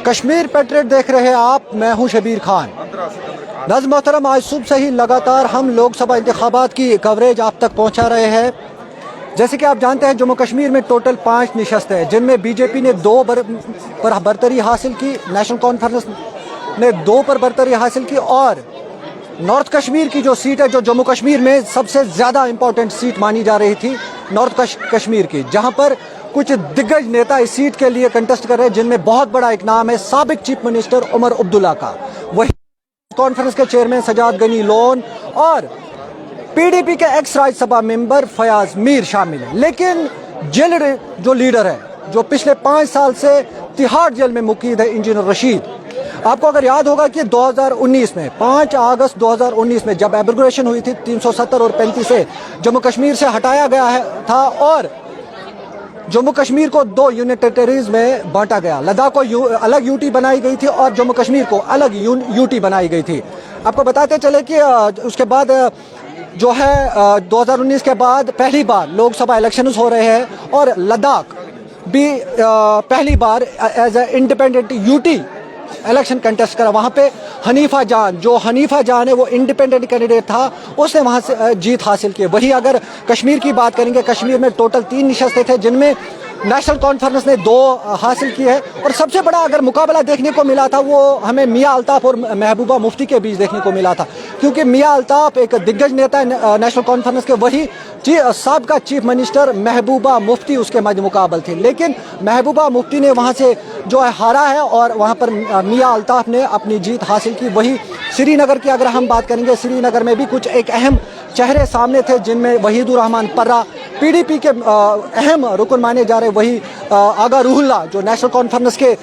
Kashmir patriot देख रहे हैं आप, मैं हूं शबीर खान। नाज़रीन मोहतरम, आज सुबह से ही लगातार हम लोकसभा इंतखाबात की कवरेज आप तक पहुंचा रहे हैं। जैसे कि आप जानते हैं, जम्मू कश्मीर में टोटल 5 नशस्तें हैं, जिनमें बीजेपी ने 2 पर बरतरी हासिल की, नेशनल कॉन्फ्रेंस ने 2 पर बरतरी हासिल की, और नॉर्थ कश्मीर की जो सीट है, जो जम्मू कश्मीर में सबसे ज़्यादा इंपॉर्टेंट सीट मानी जा रही थी, नॉर्थ कश्मीर की, जहां पर कुछ दिग्गज नेता इस सीट के लिए कंटेस्ट कर रहे हैं, जिनमें बहुत बड़ा एक नाम है साबिक चीफ मिनिस्टर उमर अब्दुल्ला का। वही कॉन्फ्रेंस के चेयरमैन सजाद गनी लोन और पीडीपी के एक्स राज्यसभा मेंबर फयाज मीर शामिल हैं। लेकिन जेल जो लीडर है, जो पिछले 5 साल से तिहाड़ जेल में मुकीद है, इंजीनियर रशीद। आपको अगर याद होगा कि 2019 में 5 अगस्त 2019 में जब एब्रोगेशन हुई थी 370 और 35 से जम्मू कश्मीर से हटाया गया था और जम्मू कश्मीर को 2 यूनियन टेरिटरीज में बांटा गया। लद्दाख को अलग यूटी बनाई गई थी और जम्मू कश्मीर को अलग यूटी बनाई गई थी। आपको बताते चले कि उसके बाद जो है 2019 के बाद पहली बार लोकसभा इलेक्शंस हो रहे हैं और लद्दाख भी पहली बार as a independent UT election contest करा। वहाँ पे हनीफा जान है, वो इंडिपेंडेंट कैंडिडेट था, उसने वहाँ से जीत हासिल की। वही अगर कश्मीर की बात करेंगे, कश्मीर में टोटल 3 नशस्तें थे, जिनमें नेशनल कॉन्फ्रेंस ने 2 हासिल की है। और सबसे बड़ा अगर मुकाबला देखने को मिला था, वो हमें मियाँ अल्ताफ और महबूबा मुफ्ती के बीच देखने को मिला था, क्योंकि मियाँ अल्ताफ एक दिग्गज नेता है नेशनल कॉन्फ्रेंस के, वही साबका चीफ मिनिस्टर महबूबा मुफ्ती उसके मध्य मुकाबल थी। लेकिन महबूबा मुफ्ती ने वहाँ से जो है हारा है और वहाँ पर मियाँ अल्ताफ ने अपनी जीत हासिल की। वही श्रीनगर की अगर हम बात करेंगे, श्रीनगर में भी कुछ एक अहम चेहरे सामने थे, जिनमें वहीदुर रहमान पर्रा पीडीपी के अहम रुकन माने जा रहे, वही आगा रूहुल्ला जो नेशनल कॉन्फ्रेंस के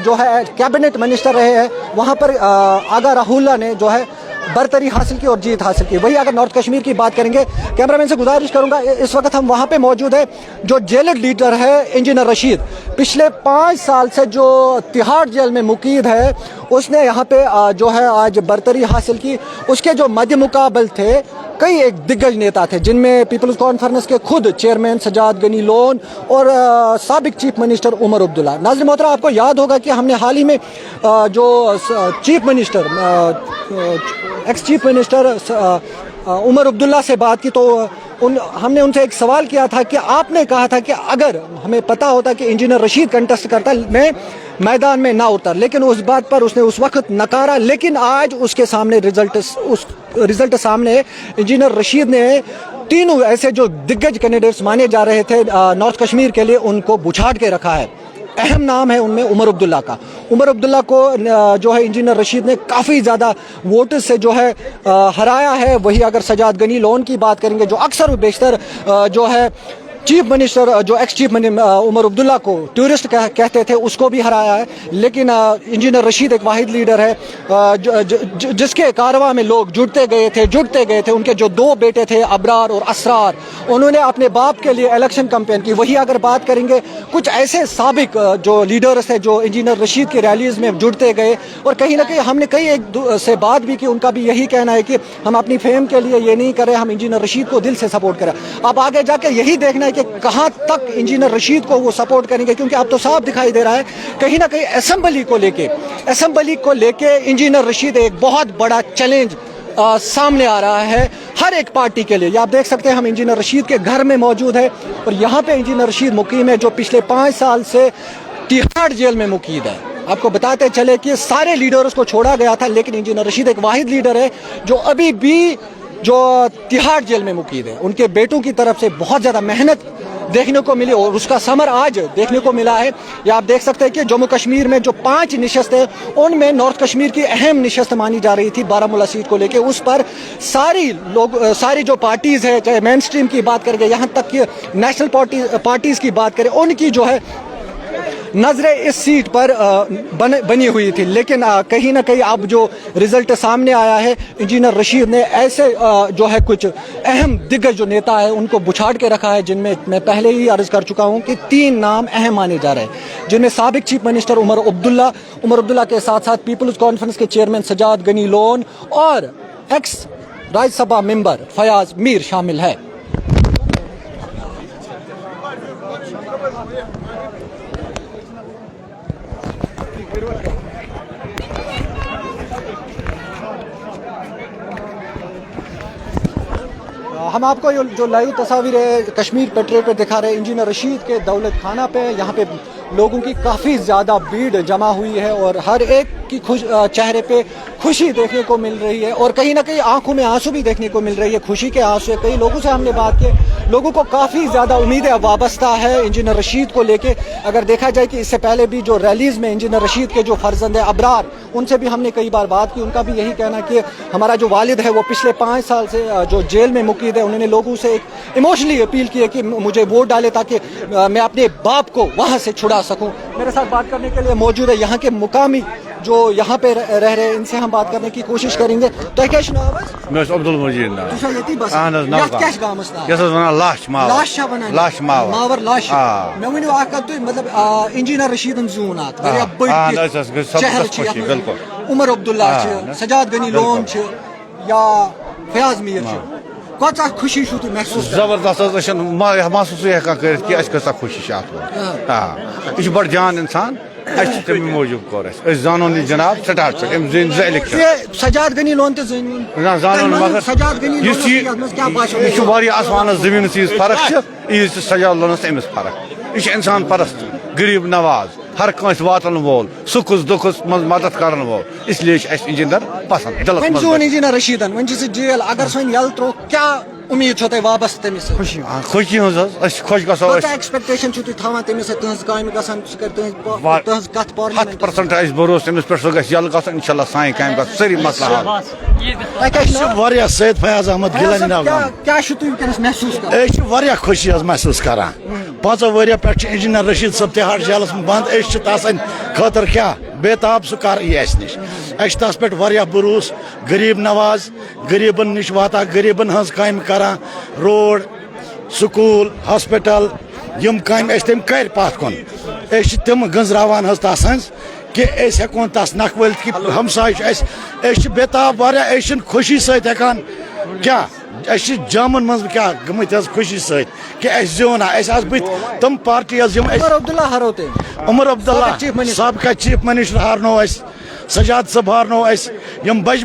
जो है कैबिनेट मिनिस्टर रहे हैं, वहाँ पर आगा रूहुल्ला ने जो है बरतरी हासिल की और जीत हासिल की। वही अगर नॉर्थ कश्मीर की बात करेंगे, कैमरामैन से गुजारिश करूंगा, इस वक्त हम वहाँ पे मौजूद है, जो जेल लीडर है इंजीनियर रशीद, पिछले 5 साल से जो तिहाड़ जेल में मुकीद है, उसने यहाँ पे जो है आज बरतरी हासिल की। उसके जो मध्य मुकाबल थे कई एक दिग्गज नेता थे, जिनमें पीपल्स कॉन्फ्रेंस के खुद चेयरमैन सजाद गनी लोन और साबिक चीफ मिनिस्टर उमर अब्दुल्ला। नाज़रीन मोहतरम, आपको याद होगा कि हमने हाल ही में जो chief minister ex chief minister Omar Abdullah से बात की, तो हमने उनसे एक सवाल किया था कि आपने कहा था कि अगर हमें पता होता कि इंजीनियर रशीद कंटेस्ट करता, मैं मैदान में ना उतर, लेकिन उस बात पर उसने उस वक्त नकारा। लेकिन आज उसके सामने रिजल्ट सामने है। इंजीनियर रशीद ने 3 ऐसे जो दिग्गज कैंडिडेट्स माने जा रहे थे नॉर्थ कश्मीर के लिए, उनको बुछाड़ के रखा है। अहम नाम है उनमें उमर अब्दुल्ला का। उमर अब्दुल्ला को जो है इंजीनियर रशीद ने काफ़ी ज़्यादा वोट से जो है हराया है। वही अगर सजाद गनी लोन की बात करेंगे, जो अक्सर बेशतर जो है चीफ मिनिस्टर जो एक्स चीफ उमर अब्दुल्ला को टूरिस्ट कहते थे, उसको भी हराया है। लेकिन इंजीनियर रशीद एक वाहिद लीडर है जिसके कारवां में लोग जुटते गए थे। उनके जो 2 बेटे थे अबरार और असरार, उन्होंने अपने बाप के लिए इलेक्शन कैंपेन की। वही अगर बात करेंगे, कुछ ऐसे साबिक जो लीडर्स थे जो इंजीनियर रशीद की रैलीज में जुड़ते गए, और कहीं ना कहीं हमने कई एक से बात भी की, उनका भी यही कहना है कि हम अपनी फेम के लिए ये नहीं करें, हम इंजीनियर रशीद को दिल से सपोर्ट करें। अब आगे जाके यही देखना है कि कहां तक इंजीनियर रशीद को वो सपोर्ट करेंगे, क्योंकि अब तो साफ दिखाई दे रहा है कहीं ना कहीं असेंबली को लेके इंजीनियर रशीद एक बहुत बड़ा चैलेंज सामने आ रहा है हर एक पार्टी के लिए। ये आप देख सकते हैं, हम इंजीनियर रशीद के घर में मौजूद है और यहाँ पे इंजीनियर रशीद मुकीम है, जो पिछले 5 साल से तिहाड़ जेल में मुकीद है। आपको बताते चले कि सारे लीडर्स को छोड़ा गया था, लेकिन इंजीनियर रशीद एक वाहिद लीडर है जो अभी भी जो तिहाड़ जेल में मुकीद है। उनके बेटों की तरफ से बहुत ज़्यादा मेहनत देखने को मिली और उसका समर आज देखने को मिला है। या आप देख सकते हैं कि जम्मू कश्मीर में जो 5 नशस्तें, उनमें नॉर्थ कश्मीर की अहम नशस्त मानी जा रही थी बारामूला सीट को लेके। उस पर सारी जो पार्टीज़ है, चाहे मेन स्ट्रीम की बात करेंगे, यहाँ तक कि नेशनल पार्टीज़ की बात करें, उनकी जो है नजरें इस सीट पर बनी हुई थी। लेकिन कहीं ना कहीं अब जो रिजल्ट सामने आया है, इंजीनियर रशीद ने ऐसे जो है कुछ अहम दिग्गज जो नेता है उनको बुछाड़ के रखा है, जिनमें मैं पहले ही अर्ज कर चुका हूं कि 3 नाम अहम माने जा रहे हैं, जिनमें साबिक चीफ मिनिस्टर उमर अब्दुल्ला के साथ साथ पीपल्स कॉन्फ्रेंस के चेयरमैन सजाद गनी लोन और एक्स राज्यसभा मेंबर फयाज मीर शामिल है। हम आपको ये जो लाइव तस्वीर है कश्मीर पेट्रोल पे दिखा रहे हैं इंजीनियर रशीद के दौलत खाना पे। यहाँ पे लोगों की काफ़ी ज़्यादा भीड़ जमा हुई है और हर एक की चेहरे पे खुशी देखने को मिल रही है और कहीं ना कहीं आंखों में आंसू भी देखने को मिल रही है, खुशी के आंसू। कई लोगों से हमने बात की, लोगों को काफ़ी ज़्यादा उम्मीदें वाबस्ता है इंजीनियर रशीद को लेके। अगर देखा जाए कि इससे पहले भी जो रैलीज़ में इंजीनियर रशीद के जो फर्जंद है अबरार, उनसे भी हमने कई बार बात की, उनका भी यही कहना कि हमारा जो वालिद है वो पिछले 5 साल से जो जेल में मुकीद है। उन्होंने लोगों से एक इमोशनली अपील की है कि मुझे वोट डाले ताकि मैं अपने बाप को वहाँ से छुड़ा सकूँ। मेरे साथ बात करने के लिए मौजूद है यहाँ के मुकामी जो यहाँ पे रह रहे हैं, इनसे हम बात करने की कोशिश करेंगे। तो क्या मैं अब्दुल मजीद ना तो ये बस क्या गांव मसला यस वना लाश मावर लाश बना लाश मावर लाश मैं वन आख मतलब इंजीनियर रशीदन जून आत वारिया बड़ शहर छ बिल्कुल उमर अब्दुल्ला छ सजाद गनी लोन छ या फयाज मीर छ कोता खुशी छु महसूस जबरदस्त महसूस हेकान कर कि अस कसा खुशी आत यह बड़ जान इंसान तमी मूजूब कोर जानोन जनाब स्टार्ट पे जीन इलेक्शन सजाद गनी लोन ते जानोन मगर सजाद गनी लोन क्या बात है यह वारिया आसमान जमीन चीज फर्क ईज सजाद लोनस अमिस फर्क यह इंसान परस्त गरीब नवाज हर कंस वातन वोल सुखस दुखस मदद करन वोल इसलिए इंजीनियर पसंद दिल इंजीनियर रशीदन वन जेल अगर सन यल त्रो क्या उम्मीद छो वाबस्त तमिस खुशी खुशी खुश गो एक्सपेक्टेशन छु तुम तमिस तहज काम गसन तहज कथ 100% भरोस तमिस पे सह यल ग इंशाल्लाह साई काम ग सारी मसला वारिया सैयद फयाज अहमद गिलानी नाम क्या छु तुम वनकस महसूस कर वारिया खुशी महसूस करान 5 वरिया पे इंजीनियर रशीद सब तिहाड़ जेलस में बंद तसन खतर क्या बेताब सह कर निश तस पे भरोस गरीब नवाज गरीबन निश वाता गरीबन हज काम करान रोड स्कूल हॉस्पिटल यम काम तम कर पत कुन तम गंजरावान हज तस कि हेकोन तस नख वल कि हमसाय बेताब वारिया खुशी सकान क्या जामन मज क्या गमत खुशी सत जोना बत तम पार्टी उमर अब्दुल्ला सबका चीफ मिनिस्टर हारनो सजाद सब हारनो यम बज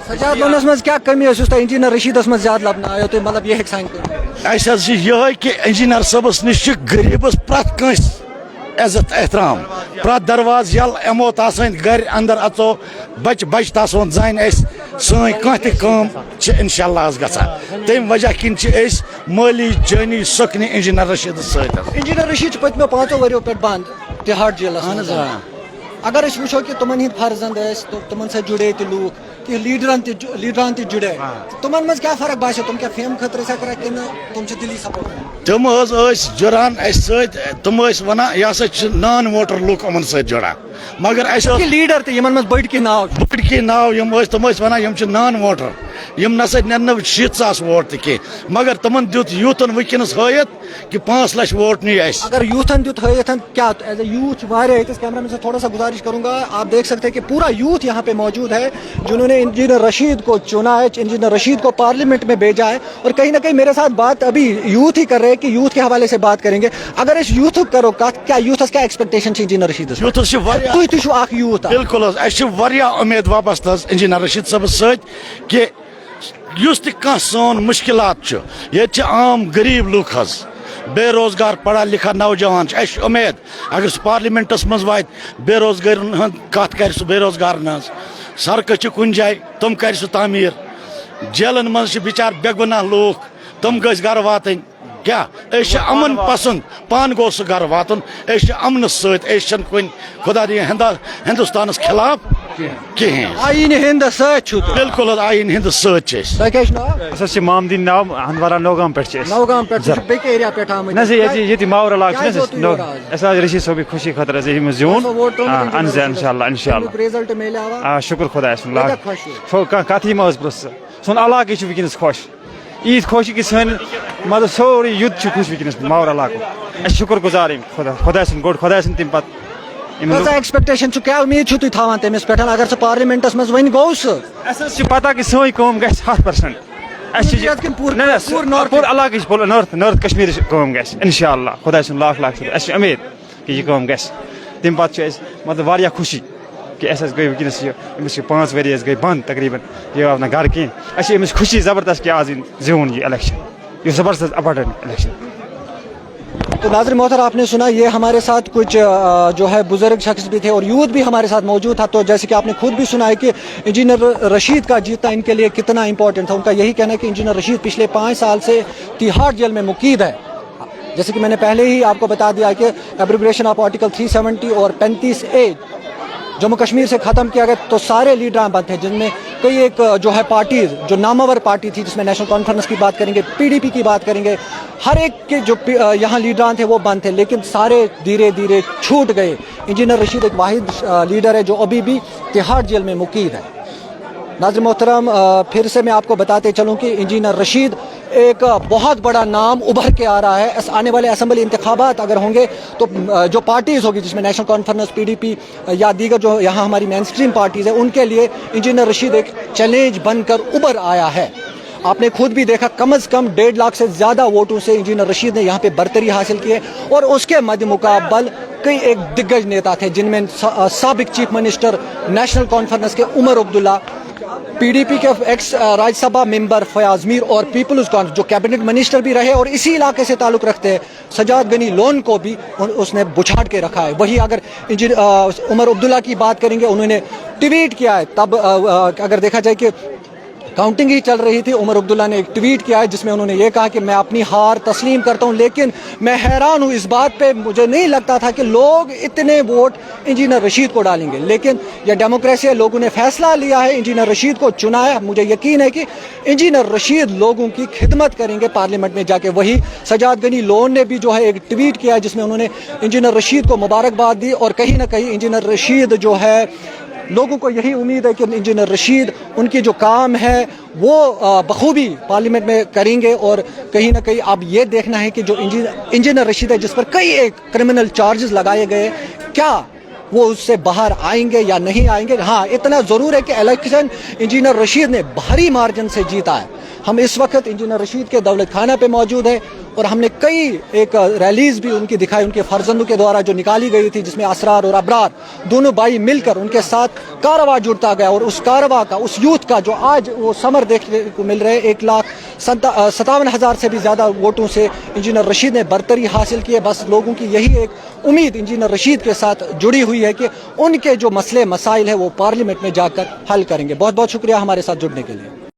सजाद लोनस मज क्या कमी इंजीनियर रशीदस मज ज्यादा लबन आयो तो मतलब ये यह कि इंजीनियर सबस निश गरीबस प्रत कंस इज्जत एहतराम प्रत दरवाज यल यमो तसन घर अंदर अचो बच बच तसन जान सन कह इंशाल्लाह गसान तम वजह किन माली जानी सकनी इंजीनियर रशीद इंजीनियर रशीद पत्मो 5 वरियों पे बंद तिहाड़ जेलस अगर वो कि तुम हंद फर्जंद तो तुम जुड़े तो लूख कि लीडरान जुड़े तुम मज क्या फर्क बासे तुम क्या फेम खतर करा कि तुम दिली सपोर्ट तम जुड़ान तुम वन यह नॉन वोटर लुक उन जुड़ान मगर लीडर तमन बड़ की नाव तुम वन नॉन वोटर यम नसा न 7,000 वोट तह मगर तमन दुत यूथन वनस हयत कि 5 लाख वोट नी अगर यूथन दुत हयत क्या एज ए यूथ कैमरा में से थोड़ा सा गुजारिश करूंगा आप देख सकते हैं कि पूरा यूथ यहाँ पे मौजूद है जिन्होंने इंजीनियर रशीद को चुना है, इंजीनियर रशीद को पार्लियामेंट में भेजा है और कहीं ना कहीं मेरे साथ बात अभी यूथ ही कर रहे हैं कि यूथ के हवाले से बात करेंगे। अगर इस यूथ करो क्या यूथस क्या एक्सपेक्टेशन इंजीनियर रशीद यूथ बिल्कुल उम्मीद वाबस्त इंजीनियर रशीद सब सि सोन मुश्किलात ये आम गरीब लुक बेरोजगार पढ़ा लिखा नौजवान उम्मीद अगर पार्लियामेंटस मज वात बेरोजगार कत कर बेरोजगार सड़क कुन जाए तुम कर तामीर जेलन मज बिचार बेगुनाह लूख तुम गज घर वातन क्या अमन पसंद पान गो सह घर वातन अमन सत कुन खुदा दी हिंदुस्तान खिलाफ कहें आईन हिंद बिल्कुल आईन हिंद सत मामदीन नाव हंदवारा नौगाम पे मावर इलाका रशीद सोबी खुशी खतर जून इंशाल्लाह इंशाल्लाह शुक्र खुदा कथ प्रोस सोन इलाक वनस खुश ईद खुश कि सन मतलब सोरी युद्ध खुश वनस मावर इलाक शुक्र गुजार खुदा गोड खुदा तम पे एक्सपेक्टेशन क्या उम्मीद तुम थान तमिस पे अगर सह पार्लियामेंटस मज वन गो सह पता कि सोई कम ग 100% पूर इलाक नॉर्थ कश्मीर कम ग इंशाल्लाह खुदा लाख लाख उम्मीद कि यह कम ग तम पे मतलब वारिया खुशी کہ اَسہِ حظ گٔے وٕنکٮ۪نَس یہِ أمِس چھِ 5 ؤری حظ گٔے بنٛد تقریٖباً یہِ آو نہٕ گرٕ کِہیٖنۍ اَسہِ چھِ أمِس خوشی زبردست کہ آز زیوٗن یہِ الیکشن یہ زبردست امپارٹنٹ الیکشن. تو ناظرین محترم آپ نے سنا یہ ہمارے ساتھ کچھ جو ہے بزرگ شخص بھی تھے اور یوتھ بھی ہمارے ساتھ موجود تھا. تو جیسے کہ آپ نے خود بھی سنا ہے کہ انجینئر رشید کا جیتنا ان کے لیے کتنا امپورٹنٹ تھا. ان کا یہی کہنا ہے کہ انجینئر رشید پچھلے 5 سال سے تہاڑ جیل میں مقید ہے. جیسے کہ میں نے پہلے ہی آپ کو بتا دیا کہ ایبریویشن آف آرٹیکل 370 اور 35A جموں کشمیر سے ختم کیا گیا تو سارے لیڈراں بند تھے جن میں کئی ایک جو ہے پارٹیز جو نامور پارٹی تھی جس میں نیشنل کانفرنس کی بات کریں گے PDP کی بات کریں گے ہر ایک کے جو یہاں لیڈران تھے وہ بند تھے لیکن سارے دھیرے دھیرے چھوٹ گئے. انجینئر رشید ایک واحد لیڈر ہے جو ابھی بھی تہاڑ جیل میں مقید ہے. ناظرین محترم پھر سے میں آپ کو بتاتے چلوں کہ انجینئر رشید ایک بہت بڑا نام ابھر کے آ رہا ہے. آنے والے اسمبلی انتخابات اگر ہوں گے تو جو پارٹیز ہوگی جس میں نیشنل کانفرنس PDP یا دیگر جو یہاں ہماری مین اسٹریم پارٹیز ہیں ان کے لیے انجینئر رشید ایک چیلنج بن کر ابھر آیا ہے. آپ نے خود بھی دیکھا کم از کم 1.5 لاکھ سے زیادہ ووٹوں سے انجینئر رشید نے یہاں پہ برتری حاصل کی ہے اور اس کے مد مقابل کئی ایک دگج نیتا تھے جن میں سابق چیف منسٹر نیشنل کانفرنس کے عمر عبداللہ, PDP کے ایکس راجیہ سبھا ممبر فیاض میر اور پیپلز کانفرنس جو کیبنٹ منسٹر بھی رہے اور اسی علاقے سے تعلق رکھتے ہیں سجاد غنی لون کو بھی اس نے بچھاڑ کے رکھا ہے. وہی اگر عمر عبداللہ کی بات کریں گے انہوں نے ٹویٹ کیا ہے تب اگر دیکھا جائے کہ کاؤنٹنگ ہی چل رہی تھی عمر عبداللہ نے ایک ٹویٹ کیا ہے جس میں انہوں نے یہ کہا کہ میں اپنی ہار تسلیم کرتا ہوں لیکن میں حیران ہوں اس بات پہ مجھے نہیں لگتا تھا کہ لوگ اتنے ووٹ انجینئر رشید کو ڈالیں گے لیکن یہ ڈیموکریسی ہے. لوگوں نے فیصلہ لیا ہے انجینئر رشید کو چنا ہے. مجھے یقین ہے کہ انجینئر رشید لوگوں کی خدمت کریں گے پارلیمنٹ میں جا کے. وہی سجاد غنی لون نے بھی جو ہے ایک ٹویٹ کیا ہے جس میں انہوں نے انجینئر رشید کو مبارکباد دی اور کہیں نہ کہیں انجینئر رشید جو ہے لوگوں کو یہی امید ہے کہ انجینئر رشید ان کی جو کام ہے وہ بخوبی پارلیمنٹ میں کریں گے اور کہیں نہ کہیں اب یہ دیکھنا ہے کہ جو انجینئر رشید ہے جس پر کئی ایک کرمنل چارجز لگائے گئے کیا وہ اس سے باہر آئیں گے یا نہیں آئیں گے. ہاں اتنا ضرور ہے کہ الیکشن انجینئر رشید نے بھاری مارجن سے جیتا ہے. ہم اس وقت انجینئر رشید کے دولت خانہ پہ موجود ہیں اور ہم نے کئی ایک ریلیز بھی ان کی دکھائی ان کے فرزندوں کے دوارا جو نکالی گئی تھی جس میں اسرار اور ابرار دونوں بھائی مل کر ان کے ساتھ کارواں جڑتا گیا اور اس کارواں کا اس یوتھ کا جو آج وہ سمر دیکھنے کو مل رہے 1,57,000 سے بھی زیادہ ووٹوں سے انجینئر رشید نے برتری حاصل کی ہے. بس لوگوں کی یہی ایک امید انجینئر رشید کے ساتھ جڑی ہوئی ہے کہ ان کے جو مسئلے مسائل ہیں وہ پارلیمنٹ میں جا کر حل کریں گے. بہت بہت شکریہ ہمارے ساتھ جڑنے کے لیے.